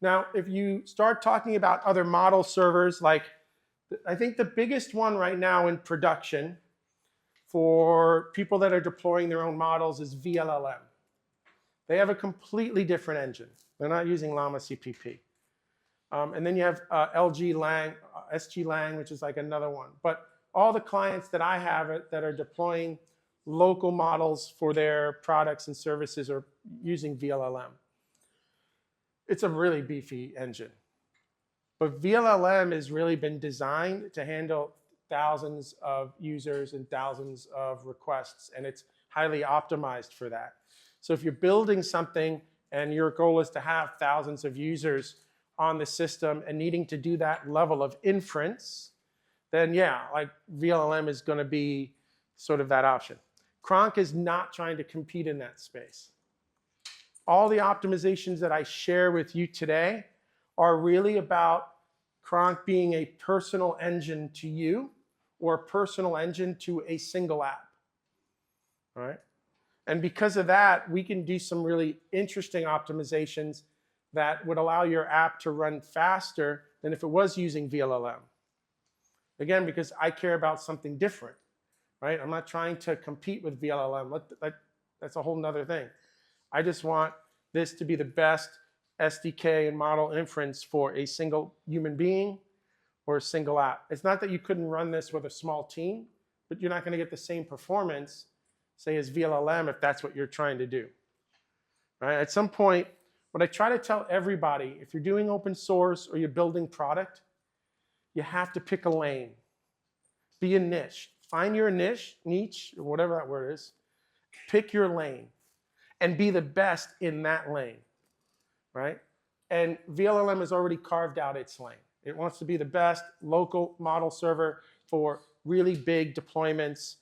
Now, if you start talking about other model servers, like I think the biggest one right now in production for people that are deploying their own models is VLLM. They have a completely different engine. They're not using Llama CPP. And then you have LG Lang, SG Lang, which is like another one. But all the clients that I have that are deploying local models for their products and services are using VLLM. It's a really beefy engine. But VLLM has really been designed to handle thousands of users and thousands of requests, and it's highly optimized for that. So if you're building something and your goal is to have thousands of users on the system and needing to do that level of inference, then yeah, like VLLM is going to be sort of that option. Kronk is not trying to compete in that space. All the optimizations that I share with you today are really about Kronk being a personal engine to you or a personal engine to a single app. All right? And because of that, we can do some really interesting optimizations that would allow your app to run faster than if it was using VLLM. Again, because I care about something different, right? I'm not trying to compete with VLLM. That's a whole nother thing. I just want this to be the best SDK and model inference for a single human being or a single app. It's not that you couldn't run this with a small team, but you're not going to get the same performance, say, as VLLM if that's what you're trying to do. Right? At some point, what I try to tell everybody, if you're doing open source or you're building product, you have to pick a lane. Be a niche. Find your niche, or whatever that word is. Pick your lane and be the best in that lane, right? And VLLM has already carved out its lane. It wants to be the best local model server for really big deployments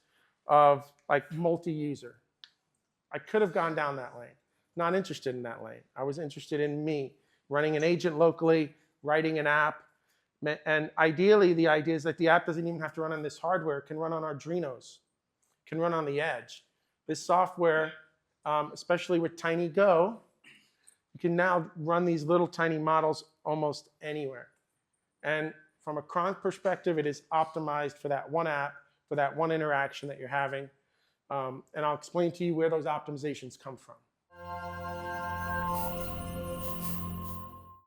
of like multi-user. I could have gone down that lane. Not interested in that lane. I was interested in me running an agent locally, writing an app. And ideally, the idea is that the app doesn't even have to run on this hardware. It can run on Arduinos. It can run on the edge. This software, especially with TinyGo, you can now run these little tiny models almost anywhere. And from a Kronk perspective, it is optimized for that one app, for that one interaction that you're having. And I'll explain to you where those optimizations come from.